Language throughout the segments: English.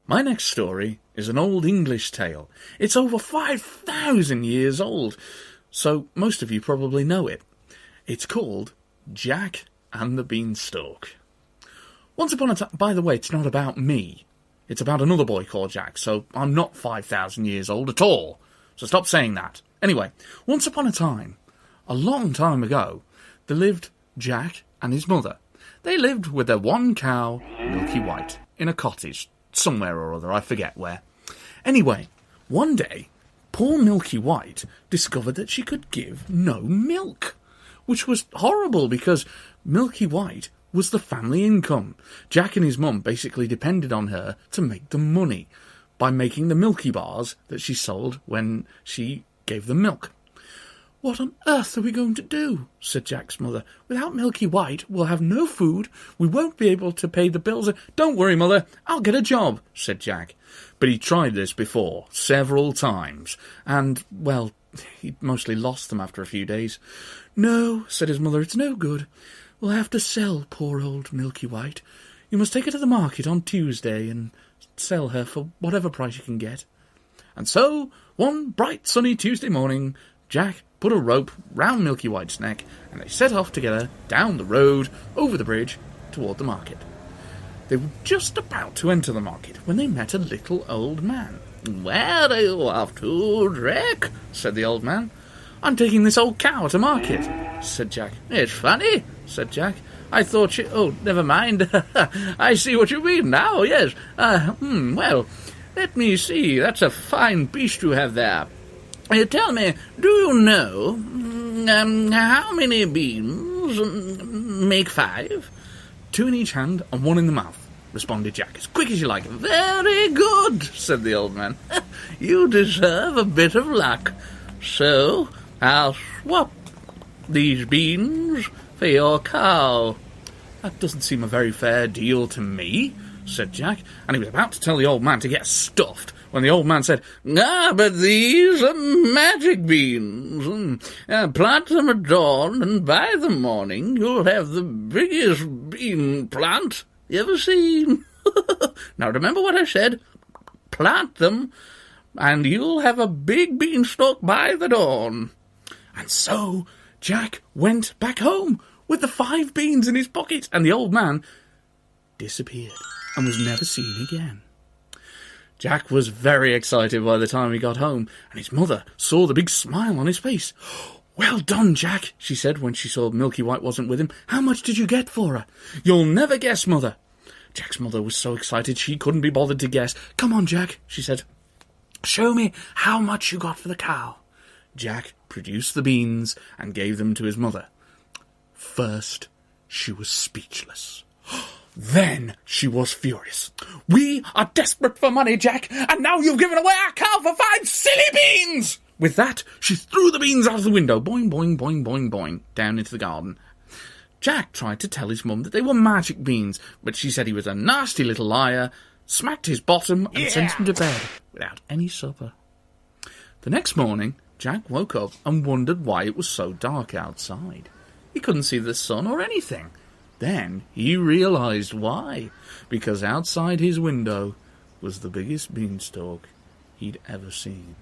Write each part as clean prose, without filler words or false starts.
My next story is an old English tale. It's over 5,000 years old, so most of you probably know it. It's called Jack and the Beanstalk. Once upon a time, by the way, it's not about me. It's about another boy called Jack, so I'm not 5,000 years old at all. So stop saying that. Anyway, once upon a time, a long time ago, there lived Jack and his mother. They lived with their one cow, Milky White, in a cottage, somewhere or other, I forget where. Anyway, one day, poor Milky White discovered that she could give no milk, which was horrible because Milky White was the family income. Jack and his mum basically depended on her to make them money by making the Milky Bars that she sold when she gave them milk. "What on earth are we going to do?" said Jack's mother. "Without Milky White, we'll have no food, we won't be able to pay the bills." "Don't worry, Mother, I'll get a job," said Jack. But he tried this before, several times, and, well, he mostly lost them after a few days. "No," said his mother, "it's no good. We'll have to sell poor old Milky White. You must take her to the market on Tuesday and sell her for whatever price you can get." And so, one bright sunny Tuesday morning, Jack put a rope round Milky White's neck, and they set off together down the road, over the bridge, toward the market. They were just about to enter the market when they met a little old man. "Where are you off to, Jack?" said the old man. "I'm taking this old cow to market," said Jack. "It's funny," said Jack. "I thought you... Oh, never mind. I see what you mean now, yes. Well, let me see. That's a fine beast you have there. Tell me, do you know how many beans make 5? 2 in each hand and 1 in the mouth," responded Jack, "as quick as you like." "Very good," said the old man. "You deserve a bit of luck. So I'll swap these beans for your cow." "That doesn't seem a very fair deal to me," said Jack, and he was about to tell the old man to get stuffed when the old man said, "But these are magic beans. Plant them at dawn, and by the morning you'll have the biggest bean plant you ever seen." Now remember what I said. Plant them, and you'll have a big beanstalk by the dawn. And so Jack went back home with the 5 beans in his pocket, and the old man disappeared and was never seen again. Jack was very excited by the time he got home, and his mother saw the big smile on his face. "Well done, Jack," she said when she saw Milky White wasn't with him. "How much did you get for her?" "You'll never guess, Mother." Jack's mother was so excited she couldn't be bothered to guess. "Come on, Jack," she said. "Show me how much you got for the cow." Jack produced the beans and gave them to his mother. First, she was speechless. Then she was furious. "We are desperate for money, Jack, and now you've given away our cow for 5 silly beans!" With that, she threw the beans out of the window, boing, boing, boing, boing, boing, down into the garden. Jack tried to tell his mum that they were magic beans, but she said he was a nasty little liar, smacked his bottom, and sent him to bed without any supper. The next morning, Jack woke up and wondered why it was so dark outside. He couldn't see the sun or anything. Then he realised why. Because outside his window was the biggest beanstalk he'd ever seen.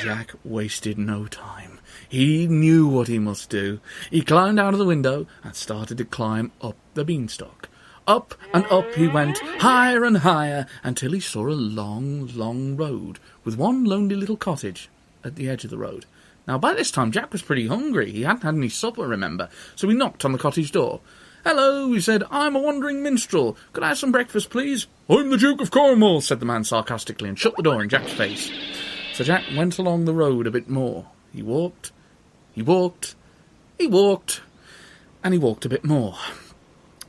Jack wasted no time. He knew what he must do. He climbed out of the window and started to climb up the beanstalk. Up and up he went, higher and higher, until he saw a long, long road with one lonely little cottage at the edge of the road. Now, by this time, Jack was pretty hungry. He hadn't had any supper, remember, so he knocked on the cottage door. "Hello," he said, "I'm a wandering minstrel. Could I have some breakfast, please?" "I'm the Duke of Cornwall," said the man sarcastically, and shut the door in Jack's face. So Jack went along the road a bit more. He walked, he walked, he walked, and he walked a bit more,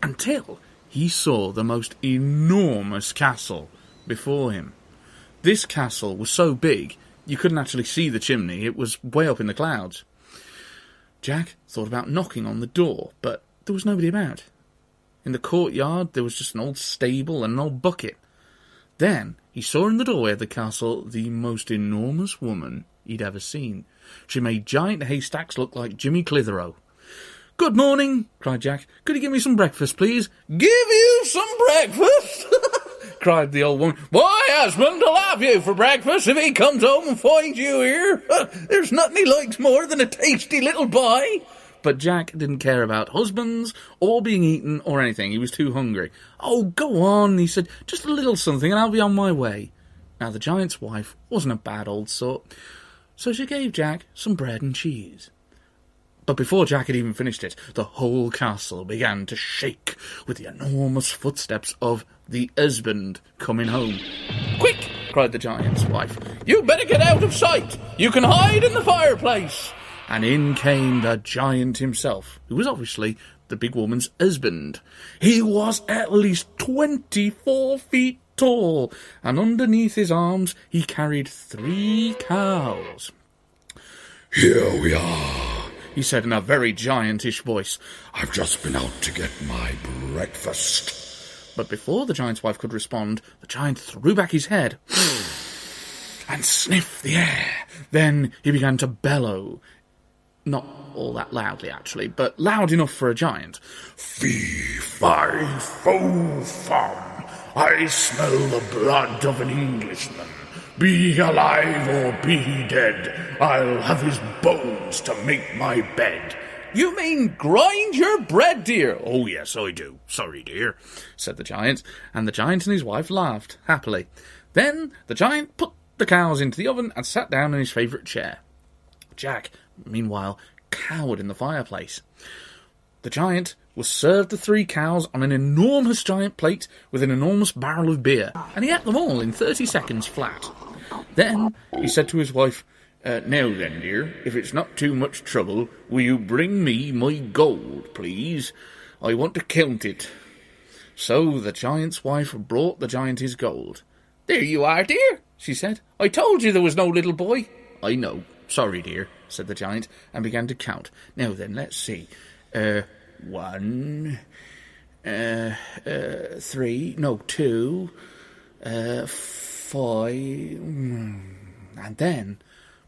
until he saw the most enormous castle before him. This castle was so big, you couldn't actually see the chimney. It was way up in the clouds. Jack thought about knocking on the door, but there was nobody about. In the courtyard, there was just an old stable and an old bucket. Then he saw in the doorway of the castle the most enormous woman he'd ever seen. She made giant haystacks look like Jimmy Clitheroe. "Good morning," cried Jack. "Could you give me some breakfast, please?" "Give you some breakfast?" cried the old woman. "My husband will have you for breakfast if he comes home and finds you here. There's nothing he likes more than a tasty little pie." But Jack didn't care about husbands or being eaten or anything. He was too hungry. "Oh, go on," he said. "Just a little something and I'll be on my way." Now, the giant's wife wasn't a bad old sort, so she gave Jack some bread and cheese. But before Jack had even finished it, the whole castle began to shake with the enormous footsteps of the husband coming home. "Quick!" cried the giant's wife. "You better get out of sight! You can hide in the fireplace!" And in came the giant himself, who was obviously the big woman's husband. He was at least 24 feet tall, and underneath his arms he carried 3 cows. "Here we are," he said in a very giantish voice. "I've just been out to get my breakfast." But before the giant's wife could respond, the giant threw back his head and sniffed the air. Then he began to bellow. Not all that loudly, actually, but loud enough for a giant. "Fee, fi, fo, fum. I smell the blood of an Englishman. Be he alive or be he dead, I'll have his bones to make my bed." "You mean grind your bread, dear?" "Oh, yes, I do. Sorry, dear," said the giant, and the giant and his wife laughed happily. Then the giant put the cows into the oven and sat down in his favourite chair. Jack, meanwhile, cowered in the fireplace. The giant was served the 3 cows on an enormous giant plate with an enormous barrel of beer, and he ate them all in 30 seconds flat. Then he said to his wife, "Now then, dear, if it's not too much trouble, will you bring me my gold, please? I want to count it." So the giant's wife brought the giant his gold. "There you are, dear," she said. "I told you there was no little boy." "I know. Sorry, dear," said the giant, and began to count. "Now then, let's see. 1, 3, no, 2, 5... And then,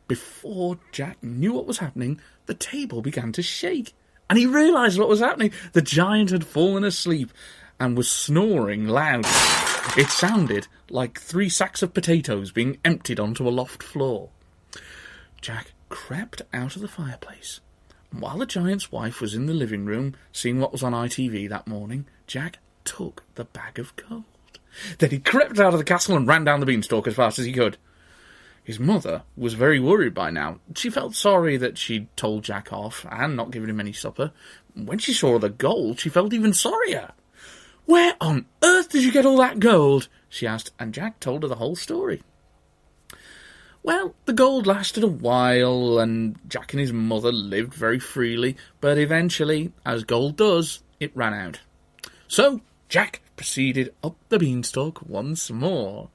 before Jack knew what was happening, the table began to shake, and he realised what was happening. The giant had fallen asleep and was snoring loudly. It sounded like 3 sacks of potatoes being emptied onto a loft floor. Jack crept out of the fireplace, and while the giant's wife was in the living room seeing what was on ITV that morning, Jack took the bag of gold. Then he crept out of the castle and ran down the beanstalk as fast as he could. His mother was very worried by now. She felt sorry that she'd told Jack off and not given him any supper. When she saw the gold, she felt even sorrier. "Where on earth did you get all that gold?" she asked, and Jack told her the whole story. Well, the gold lasted a while, and Jack and his mother lived very freely, but eventually, as gold does, it ran out. So Jack proceeded up the beanstalk once more.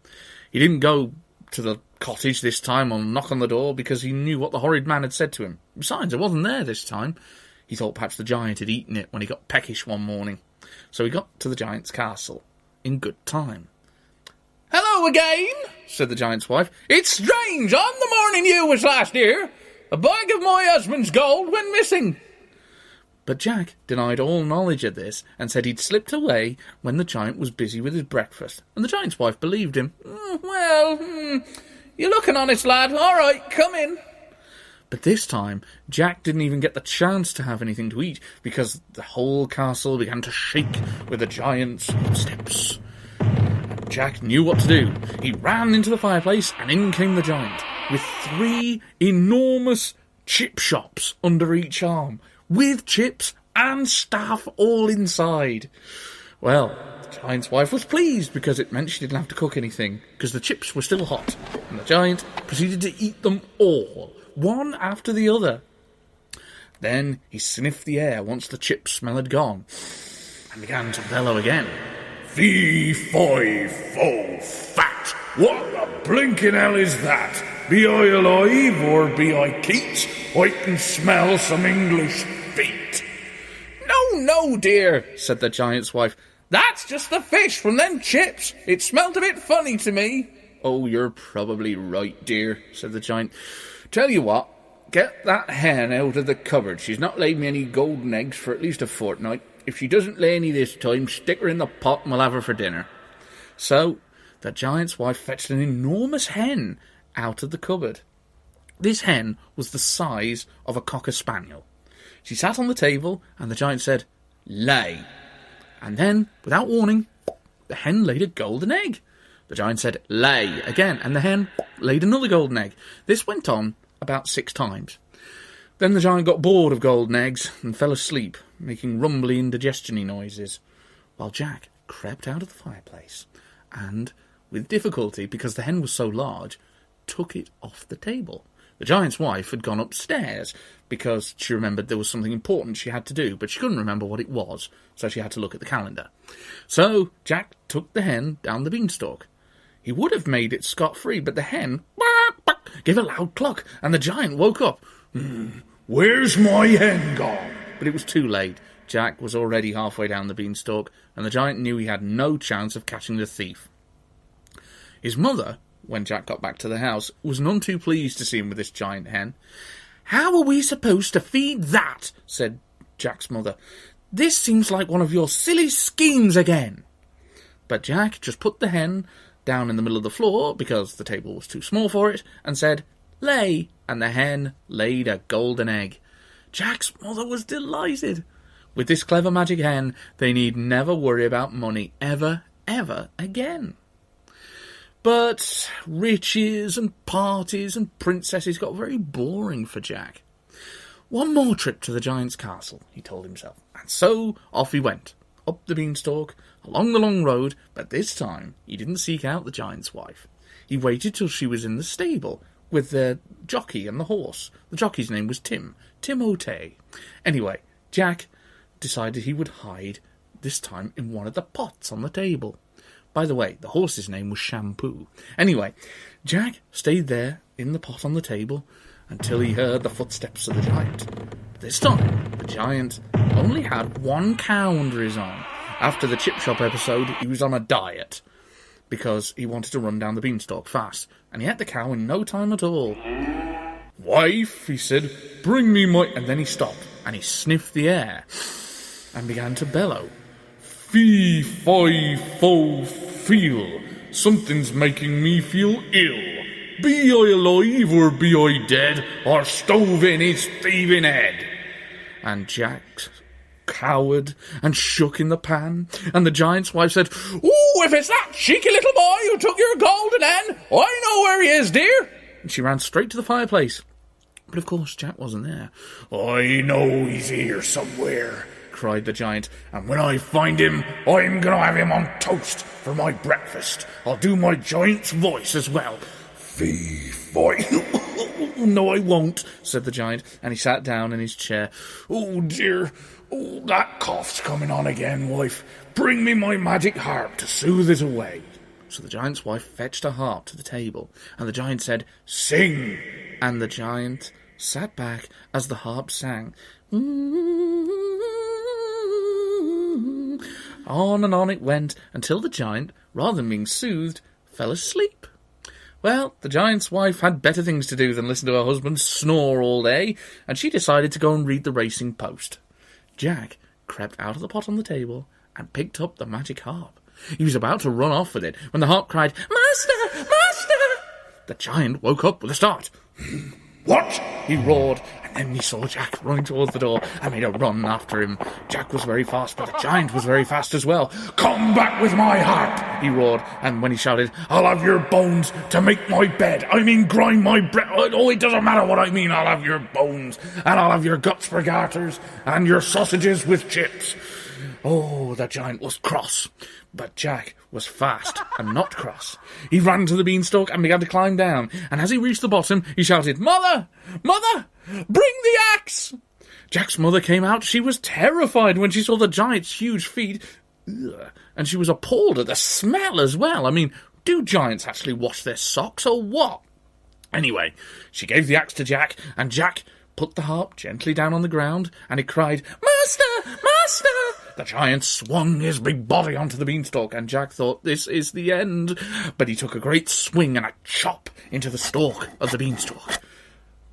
He didn't go to the cottage this time or knock on the door because he knew what the horrid man had said to him. Besides, it wasn't there this time. He thought perhaps the giant had eaten it when he got peckish one morning. So he got to the giant's castle in good time. "Hello again," said the giant's wife. "It's strange, on the morning you was last here, a bag of my husband's gold went missing." But Jack denied all knowledge of this and said he'd slipped away when the giant was busy with his breakfast, and the giant's wife believed him. You're looking honest, lad. All right, come in." But this time, Jack didn't even get the chance to have anything to eat because the whole castle began to shake with the giant's footsteps. Jack knew what to do. He ran into the fireplace, and in came the giant, with 3 enormous chip shops under each arm, with chips and staff all inside. Well, the giant's wife was pleased because it meant she didn't have to cook anything, because the chips were still hot, and the giant proceeded to eat them all, one after the other. Then he sniffed the air once the chip smell had gone, and began to bellow again. "Fee, fi, fo, fat. What the blinking hell is that? Be I alive or be I Keats? I can smell some English feet." No, dear," said the giant's wife. "That's just the fish from them chips. It smelt a bit funny to me." "Oh, you're probably right, dear," said the giant. "Tell you what, get that hen out of the cupboard. She's not laid me any golden eggs for at least a fortnight. If she doesn't lay any this time, stick her in the pot and we'll have her for dinner." So the giant's wife fetched an enormous hen out of the cupboard. This hen was the size of a cocker spaniel. She sat on the table, and the giant said, "Lay." And then, without warning, the hen laid a golden egg. The giant said, "Lay," again, and the hen laid another golden egg. This went on about 6 times. Then the giant got bored of golden eggs and fell asleep, making rumbly indigestion-y noises, while Jack crept out of the fireplace and, with difficulty, because the hen was so large, took it off the table. The giant's wife had gone upstairs because she remembered there was something important she had to do, but she couldn't remember what it was, so she had to look at the calendar. So Jack took the hen down the beanstalk. He would have made it scot-free, but the hen gave a loud cluck, and the giant woke up. Where's my hen gone? But it was too late. Jack was already halfway down the beanstalk, and the giant knew he had no chance of catching the thief. His mother, when Jack got back to the house, was none too pleased to see him with this giant hen. "How are we supposed to feed that?" said Jack's mother. "This seems like one of your silly schemes again." But Jack just put the hen down in the middle of the floor, because the table was too small for it, and said, "Lay," and the hen laid a golden egg. Jack's mother was delighted. With this clever magic hen, they need never worry about money ever again. But riches and parties and princesses got very boring for Jack. One more trip to the giant's castle, he told himself, and so off he went, up the beanstalk, along the long road, but this time he didn't seek out the giant's wife. He waited till she was in the stable, with the jockey and the horse. The jockey's name was Tim O'Tay. Anyway, Jack decided he would hide, this time in one of the pots on the table. By the way, the horse's name was Shampoo. Anyway, Jack stayed there in the pot on the table until he heard the footsteps of the giant. This time, the giant only had 1 cow under his arm. After the chip shop episode, he was on a diet because he wanted to run down the beanstalk fast, and he ate the cow in no time at all. "Wife," he said, "bring me my..." And then he stopped, and he sniffed the air and began to bellow. "Fee, fi, fo, feel. Something's making me feel ill. Be I alive or be I dead, or stove in his thieving head?" And Jack cowered and shook in the pan, and the giant's wife said, "Ooh, if it's that cheeky little boy who took your golden hen, I know where he is, dear." And she ran straight to the fireplace. But of course Jack wasn't there. "I know he's here somewhere," cried the giant, "and when I find him, I'm going to have him on toast for my breakfast. I'll do my giant's voice as well. Fee, fi." "No, I won't," said the giant, and he sat down in his chair. "Oh, dear. Oh, that cough's coming on again, wife. Bring me my magic harp to soothe it away." So the giant's wife fetched a harp to the table, and the giant said, "Sing." And the giant sat back as the harp sang. On and on it went, until the giant, rather than being soothed, fell asleep. Well, the giant's wife had better things to do than listen to her husband snore all day, and she decided to go and read the Racing Post. Jack crept out of the pot on the table and picked up the magic harp. He was about to run off with it when the harp cried, "Master! Master!" The giant woke up with a start. "What?" he roared, and then he saw Jack running towards the door and made a run after him. Jack was very fast, but the giant was very fast as well. "Come back with my harp," he roared, and when he shouted, "I'll have your bones to make my bed. I mean, grind my bread. Oh, it doesn't matter what I mean. I'll have your bones, and I'll have your guts for garters, and your sausages with chips." Oh, the giant was cross, but Jack was fast and not cross. He ran to the beanstalk and began to climb down, and as he reached the bottom, he shouted, "Mother! Mother! Bring the axe!" Jack's mother came out. She was terrified when she saw the giant's huge feet, and she was appalled at the smell as well. I mean, do giants actually wash their socks or what? Anyway, she gave the axe to Jack, and Jack put the harp gently down on the ground, and it cried, "Master! Master!" The giant swung his big body onto the beanstalk, and Jack thought, this is the end. But he took a great swing and a chop into the stalk of the beanstalk.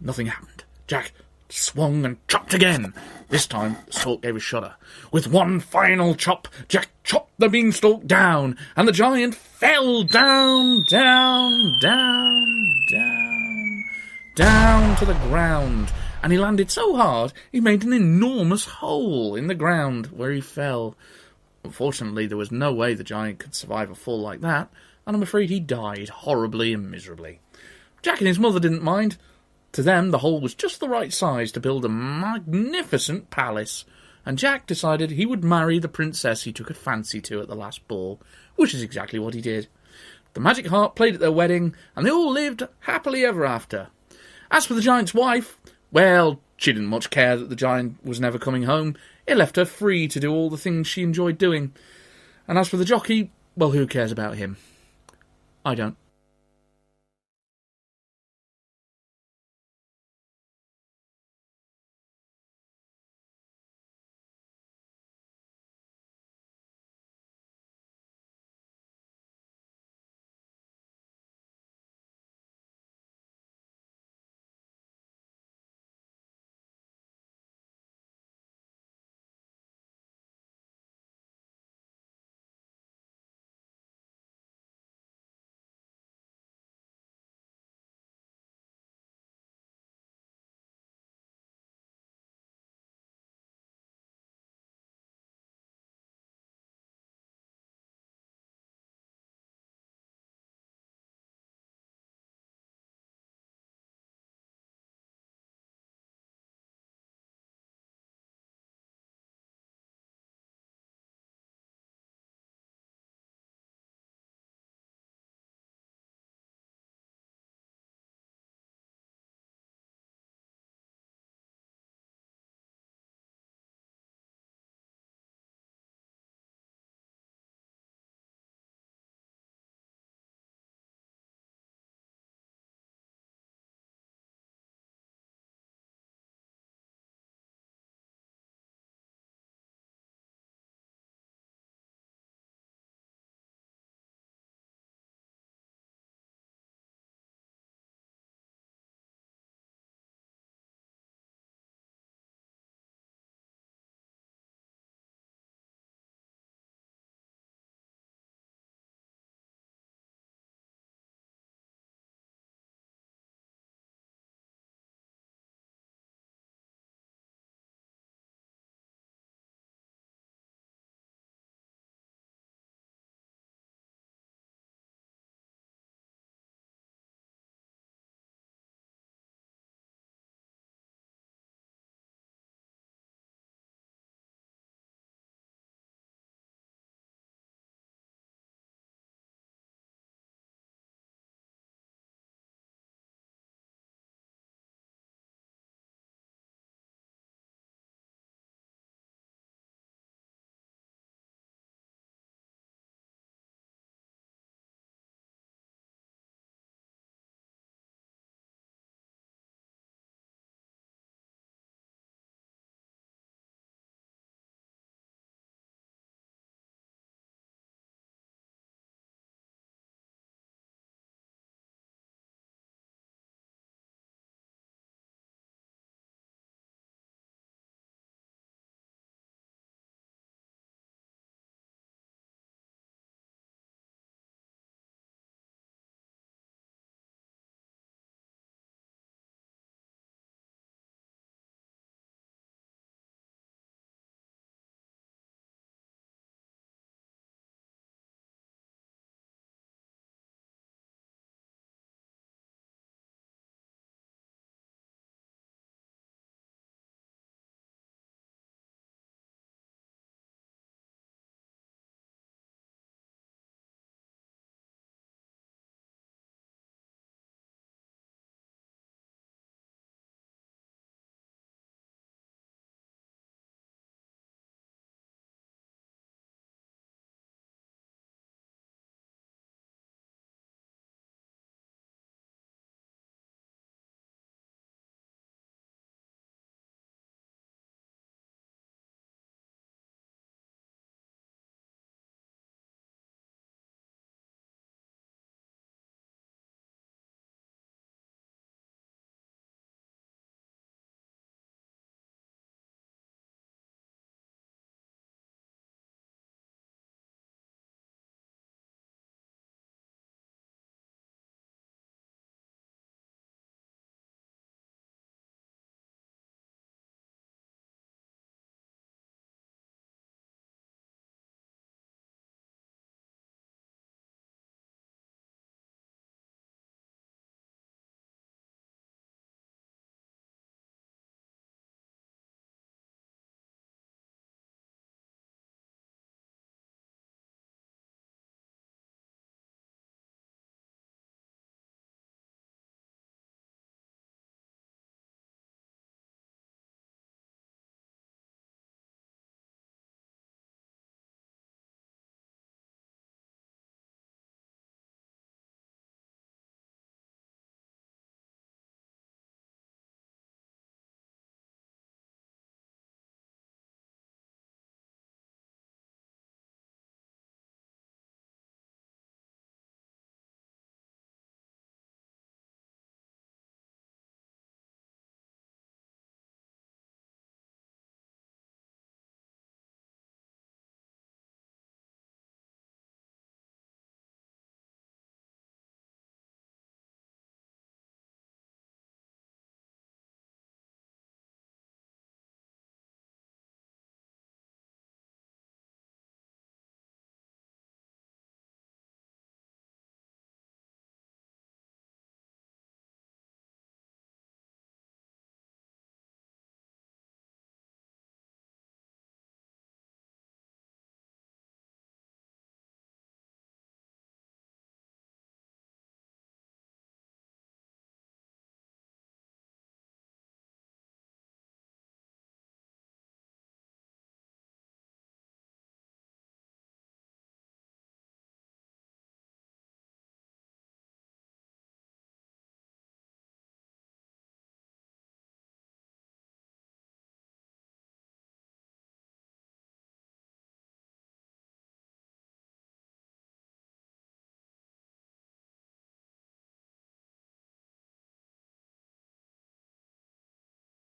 Nothing happened. Jack swung and chopped again. This time, the stalk gave a shudder. With one final chop, Jack chopped the beanstalk down, and the giant fell down to the ground. And he landed so hard, he made an enormous hole in the ground where he fell. Unfortunately, there was no way the giant could survive a fall like that, and I'm afraid he died horribly and miserably. Jack and his mother didn't mind. To them, the hole was just the right size to build a magnificent palace, and Jack decided he would marry the princess he took a fancy to at the last ball, which is exactly what he did. The magic harp played at their wedding, and they all lived happily ever after. As for the giant's wife, well, she didn't much care that the giant was never coming home. It left her free to do all the things she enjoyed doing. And as for the jockey, well, who cares about him? I don't.